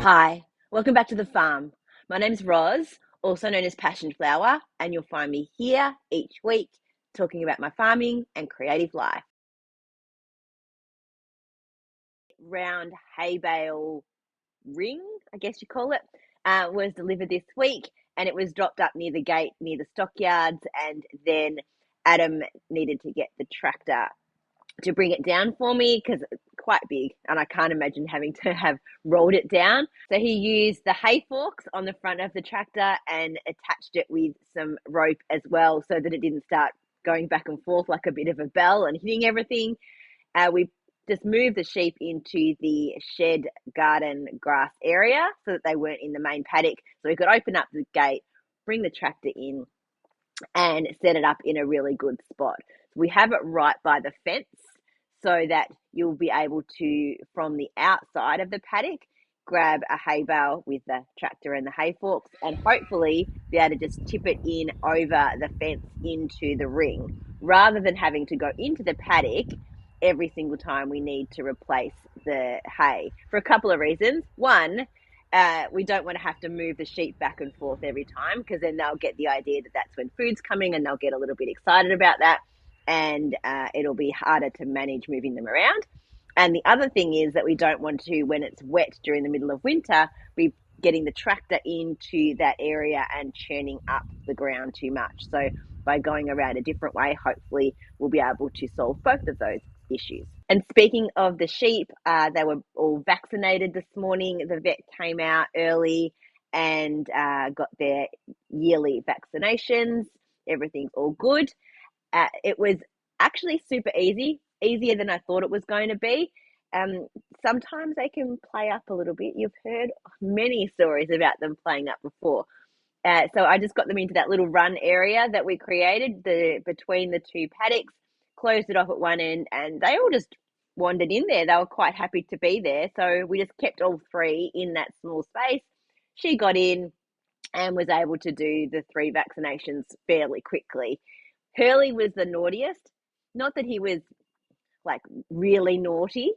Hi, welcome back to the farm. My name's Roz, also known as Passion Flower, and you'll find me here each week talking about my farming and creative life. Round hay bale ring, I guess you call it, was delivered this week, and it was dropped up near the gate, near the stockyards, and then Adam needed to get the tractor to bring it down for me because it's quite big and I can't imagine having to have rolled it down. So he used the hay forks on the front of the tractor and attached it with some rope as well so that it didn't start going back and forth like a bit of a bell and hitting everything. We just moved the sheep into the shed garden grass area so that they weren't in the main paddock. So we could open up the gate, bring the tractor in, and set it up in a really good spot. We have it right by the fence so that you'll be able to, from the outside of the paddock, grab a hay bale with the tractor and the hay forks and hopefully be able to just tip it in over the fence into the ring rather than having to go into the paddock every single time we need to replace the hay for a couple of reasons. One, we don't want to have to move the sheep back and forth every time because then they'll get the idea that that's when food's coming and they'll get a little bit excited about that, and it'll be harder to manage moving them around. And the other thing is that we don't want to, when it's wet during the middle of winter, be getting the tractor into that area and churning up the ground too much. So by going around a different way, hopefully we'll be able to solve both of those issues. And speaking of the sheep, they were all vaccinated this morning. The vet came out early and got their yearly vaccinations. Everything's all good. It was actually super easy, easier than I thought it was going to be. Um, Sometimes they can play up a little bit. You've heard many stories about them playing up before. So I just got them into that little run area that we created between the two paddocks, closed it off at one end, and they all just wandered in there. They were quite happy to be there. So we just kept all three in that small space. She got in and was able to do the three vaccinations fairly quickly. Hurley was the naughtiest. Not that he was like really naughty.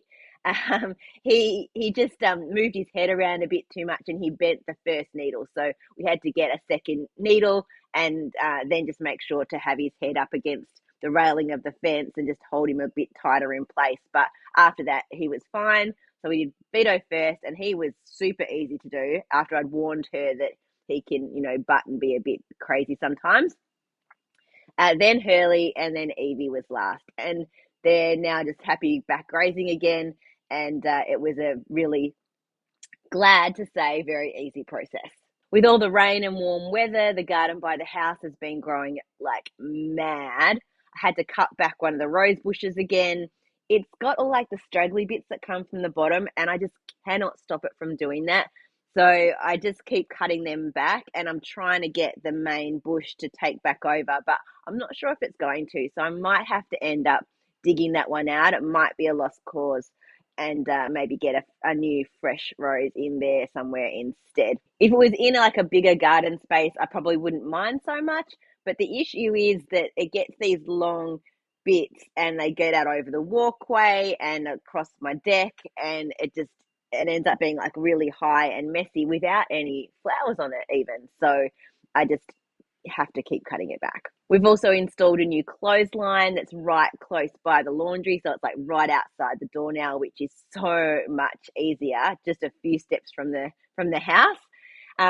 He just moved his head around a bit too much and he bent the first needle. So we had to get a second needle and then just make sure to have his head up against the railing of the fence and just hold him a bit tighter in place. But after that, he was fine. So we did Vito first, and he was super easy to do after I'd warned her that he can, butt and be a bit crazy sometimes. Then Hurley, and then Evie was last. And they're now just happy back grazing again. And it was a really, glad to say, very easy process. With all the rain and warm weather, the garden by the house has been growing like mad. I had to cut back one of the rose bushes again. It's got all like the straggly bits that come from the bottom, and I just cannot stop it from doing that. So I just keep cutting them back, and I'm trying to get the main bush to take back over, but I'm not sure if it's going to. So I might have to end up digging that one out. It might be a lost cause, and maybe get a new fresh rose in there somewhere instead. If it was in like a bigger garden space, I probably wouldn't mind so much. But the issue is that it gets these long bits and they get out over the walkway and across my deck, and it ends up being like really high and messy without any flowers on it even. So I just have to keep cutting it back. We've also installed a new clothesline that's right close by the laundry, so it's like right outside the door now, which is so much easier, just a few steps from the house.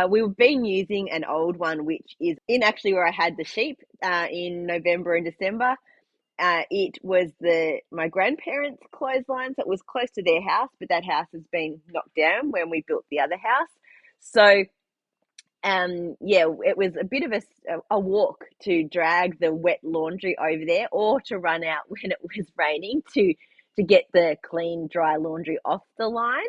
We've been using an old one, which is in actually where I had the sheep in November and December. It was my grandparents' clothesline, so it was close to their house, but that house has been knocked down when we built the other house. So yeah, it was a bit of a walk to drag the wet laundry over there, or to run out when it was raining to get the clean, dry laundry off the line.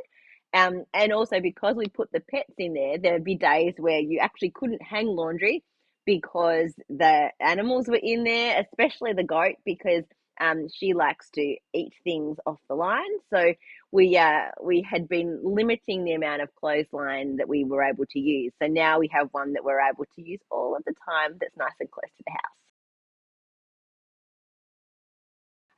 And also because we put the pets in there, there'd be days where you actually couldn't hang laundry because the animals were in there, especially the goat, because she likes to eat things off the line. So we had been limiting the amount of clothesline that we were able to use. So now we have one that we're able to use all of the time that's nice and close to the house.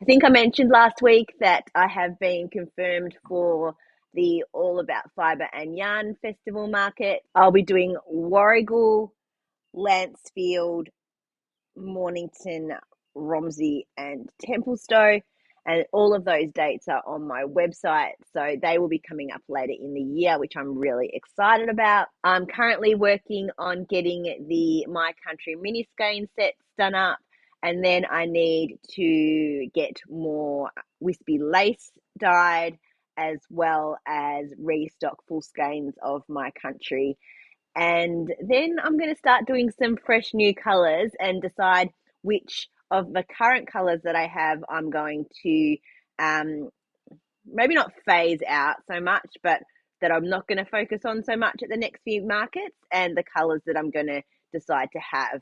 I think I mentioned last week that I have been confirmed for the All About Fibre and Yarn Festival Market. I'll be doing Warragul, Lancefield, Mornington, Romsey, and Templestowe. And all of those dates are on my website. So they will be coming up later in the year, which I'm really excited about. I'm currently working on getting the My Country mini skein sets done up. And then I need to get more wispy lace dyed, as well as restock full skeins of My Country. And then I'm going to start doing some fresh new colors and decide which of the current colors that I have I'm going to maybe not phase out so much, but that I'm not going to focus on so much at the next few markets, and the colors that I'm going to decide to have,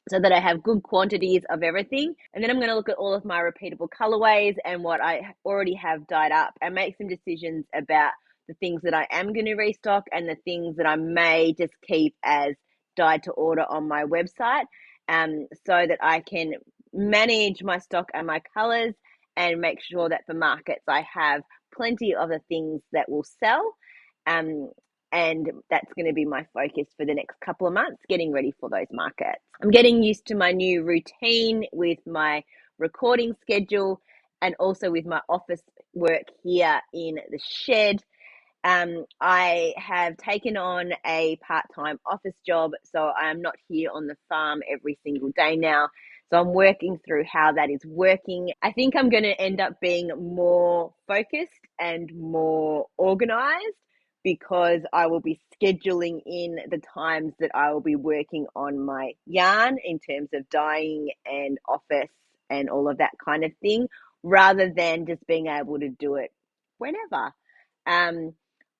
so that I have good quantities of everything. And then I'm going to look at all of my repeatable colorways and what I already have dyed up, and make some decisions about the things that I am going to restock and the things that I may just keep as dyed to order on my website, so that I can manage my stock and my colors and make sure that for markets I have plenty of the things that will sell. And that's going to be my focus for the next couple of months, getting ready for those markets. I'm getting used to my new routine with my recording schedule and also with my office work here in the shed. I have taken on a part-time office job, so I am not here on the farm every single day now. So I'm working through how that is working. I think I'm going to end up being more focused and more organized, because I will be scheduling in the times that I will be working on my yarn in terms of dyeing and office and all of that kind of thing, rather than just being able to do it whenever.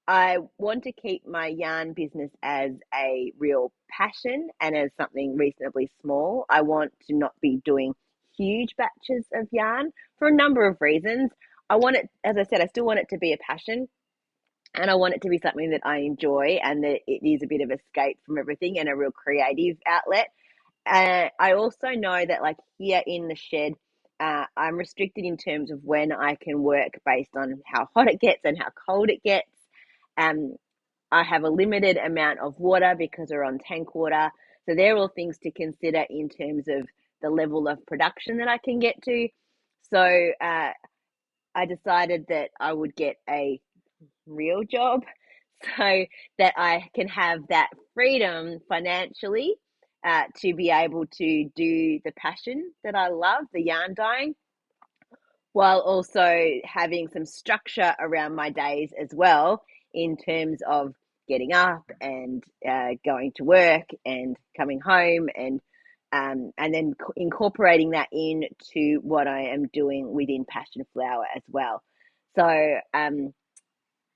I want to keep my yarn business as a real passion and as something reasonably small. I want to not be doing huge batches of yarn for a number of reasons. I want it, as I said, I still want it to be a passion, and I want it to be something that I enjoy and that it is a bit of escape from everything and a real creative outlet. I also know that, like, here in the shed, I'm restricted in terms of when I can work based on how hot it gets and how cold it gets. Um, I have a limited amount of water because we're on tank water. So they're all things to consider in terms of the level of production that I can get to. So I decided that I would get a real job so that I can have that freedom financially, to be able to do the passion that I love, the yarn dyeing, while also having some structure around my days as well, in terms of getting up and going to work and coming home, and then incorporating that into what I am doing within Passion Flower as well. So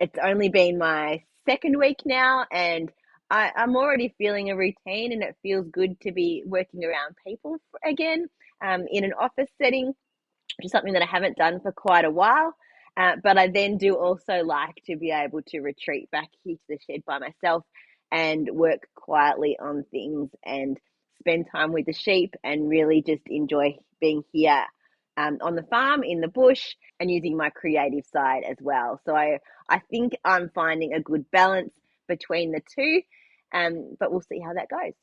it's only been my second week now, and I'm already feeling a routine, and it feels good to be working around people again, in an office setting, which is something that I haven't done for quite a while. But I then do also like to be able to retreat back here to the shed by myself and work quietly on things and spend time with the sheep and really just enjoy being here, on the farm, in the bush, and using my creative side as well. So I think I'm finding a good balance between the two, but we'll see how that goes.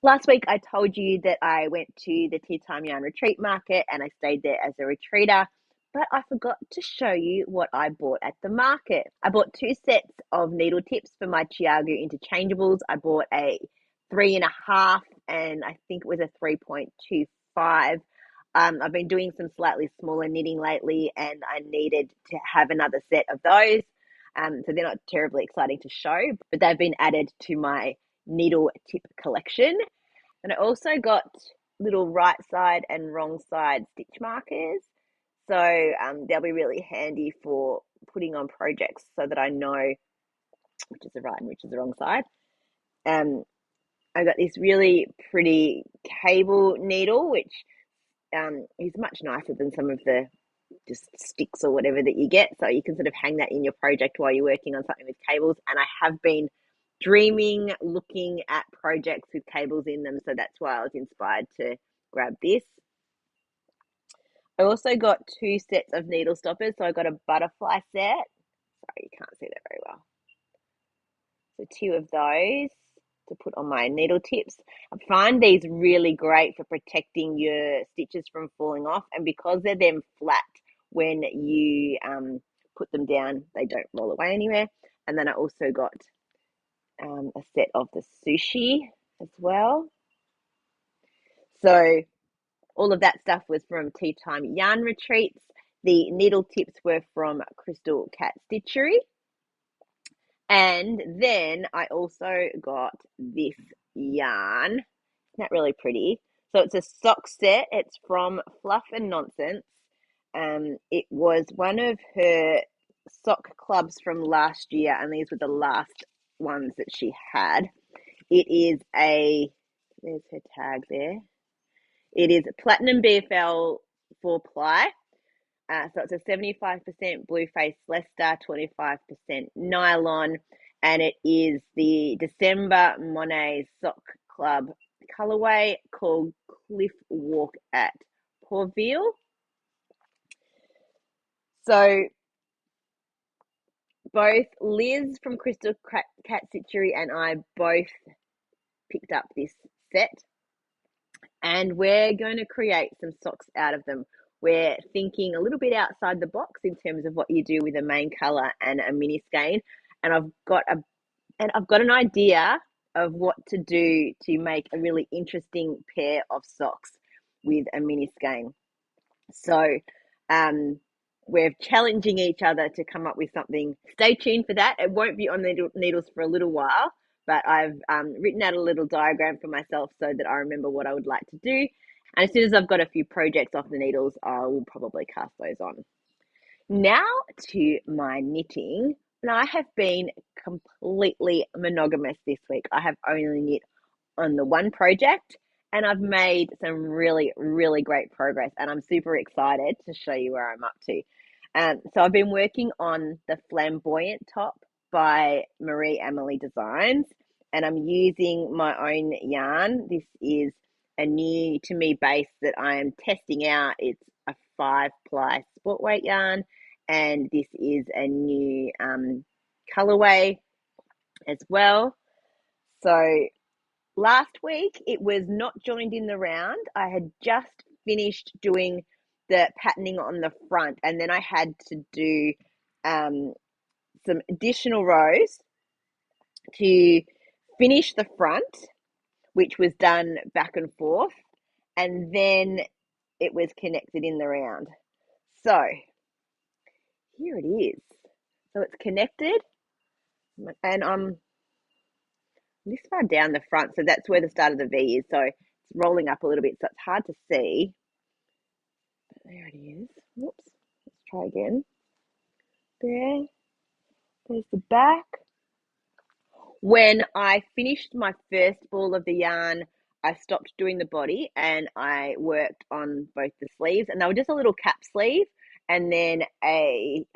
Last week, I told you that I went to the Tea Time Yarn Retreat Market and I stayed there as a retreater, but I forgot to show you what I bought at the market. I bought 2 sets of needle tips for my Chiago interchangeables. I bought a 3.5 and I think it was a 3.25. I've been doing some slightly smaller knitting lately, and I needed to have another set of those. So they're not terribly exciting to show, but they've been added to my needle tip collection. And I also got little right side and wrong side stitch markers. So they'll be really handy for putting on projects so that I know which is the right and which is the wrong side. I got this really pretty cable needle, which is much nicer than some of the just sticks or whatever that you get. So you can sort of hang that in your project while you're working on something with cables. And I have been dreaming, looking at projects with cables in them. So that's why I was inspired to grab this. I also got 2 sets of needle stoppers. So I got a butterfly set. Sorry, you can't see that very well. So 2 of those to put on my needle tips. I find these really great for protecting your stitches from falling off, and because they're then flat when you put them down, they don't roll away anywhere. And then I also got a set of the sushi as well. So all of that stuff was from Tea Time Yarn Retreats. The needle tips were from Crystal Cat Stitchery. And then I also got this yarn. Isn't that really pretty? So it's a sock set. It's from Fluff and Nonsense. It was one of her sock clubs from last year, and these were the last ones that she had. It is there's her tag there. It is Platinum BFL 4-ply. So it's a 75% blue face Leicester, 25% nylon, and it is the December Monet Sock Club colorway called Cliff Walk at Portville. So both Liz from Crystal Cat Stitchery and I both picked up this set, and we're going to create some socks out of them. We're thinking a little bit outside the box in terms of what you do with a main color and a mini skein, and I've got an idea of what to do to make a really interesting pair of socks with a mini skein. So we're challenging each other to come up with something. Stay tuned for that. It won't be on the needles for a little while, but I've written out a little diagram for myself so that I remember what I would like to do. And as soon as I've got a few projects off the needles, I will probably cast those on. Now to my knitting. And I have been completely monogamous this week. I have only knit on the one project, and I've made some really, really great progress, and I'm super excited to show you where I'm up to. So I've been working on the Flamboyant top by Marie Amelie Designs, and I'm using my own yarn. This is a new to me base that I am testing out. It's a 5-ply sport weight yarn, and this is a new colorway as well. So last week it was not joined in the round. I had just finished doing the patterning on the front, and then I had to do some additional rows to finish the front, which was done back and forth, and then it was connected in the round. So here it is. So it's connected, and I'm this far down the front, so that's where the start of the V is. So it's rolling up a little bit, so it's hard to see. But there it is. Whoops. Let's try again. There's the back. When I finished my first ball of the yarn, I stopped doing the body and I worked on both the sleeves, and they were just a little cap sleeve and then a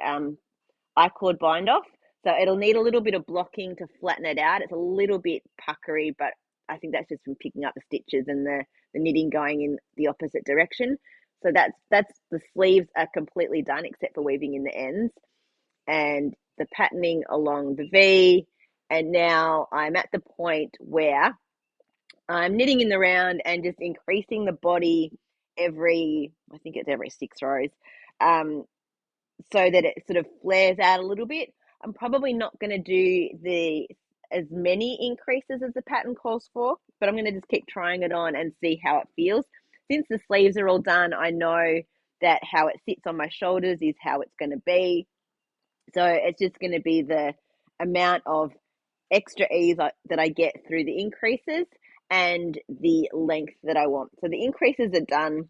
I-cord bind off. So it'll need a little bit of blocking to flatten it out. It's a little bit puckery, but I think that's just from picking up the stitches and the knitting going in the opposite direction. So that's the sleeves are completely done except for weaving in the ends and the patterning along the V. And now I'm at the point where I'm knitting in the round and just increasing the body I think it's every 6 rows, so that it sort of flares out a little bit. I'm probably not going to do as many increases as the pattern calls for, but I'm going to just keep trying it on and see how it feels. Since the sleeves are all done, I know that how it sits on my shoulders is how it's going to be. So it's just going to be the amount of extra ease that I get through the increases and the length that I want. So the increases are done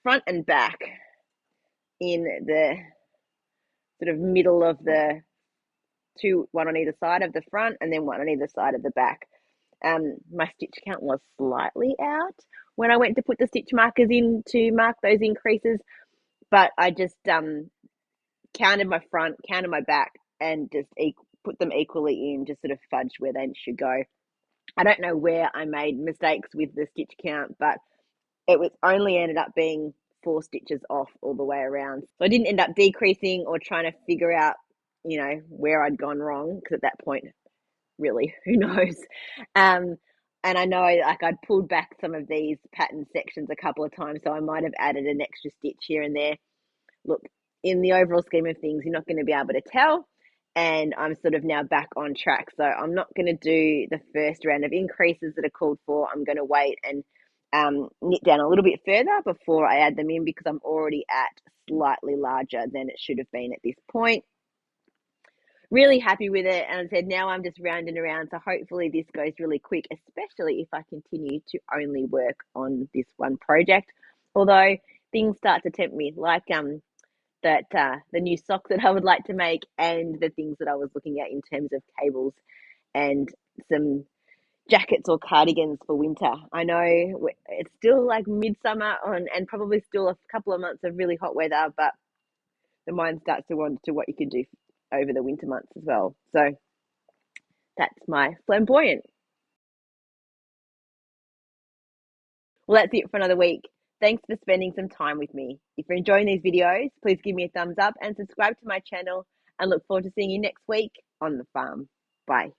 front and back in the sort of middle of the one on either side of the front and then one on either side of the back. My stitch count was slightly out when I went to put the stitch markers in to mark those increases, but I just counted my front, counted my back, and just put them equally in, just sort of fudged where they should go. I don't know where I made mistakes with the stitch count, but it was only ended up being 4 stitches off all the way around. So I didn't end up decreasing or trying to figure out, where I'd gone wrong, because at that point, really, who knows? Um, and I know like I'd pulled back some of these pattern sections a couple of times, so I might have added an extra stitch here and there. Look, in the overall scheme of things, you're not going to be able to tell. And I'm sort of now back on track. So I'm not going to do the first round of increases that are called for. I'm going to wait and knit down a little bit further before I add them in, because I'm already at slightly larger than it should have been at this point. Really happy with it. And I said, now I'm just rounding around. So hopefully this goes really quick, especially if I continue to only work on this one project. Although things start to tempt me, like that the new sock that I would like to make, and the things that I was looking at in terms of cables and some jackets or cardigans for winter. I know it's still like midsummer and probably still a couple of months of really hot weather, but the mind starts to wander to what you can do over the winter months as well. So that's my flamboyant. Well, that's it for another week. Thanks for spending some time with me. If you're enjoying these videos, please give me a thumbs up and subscribe to my channel, and look forward to seeing you next week on the farm. Bye.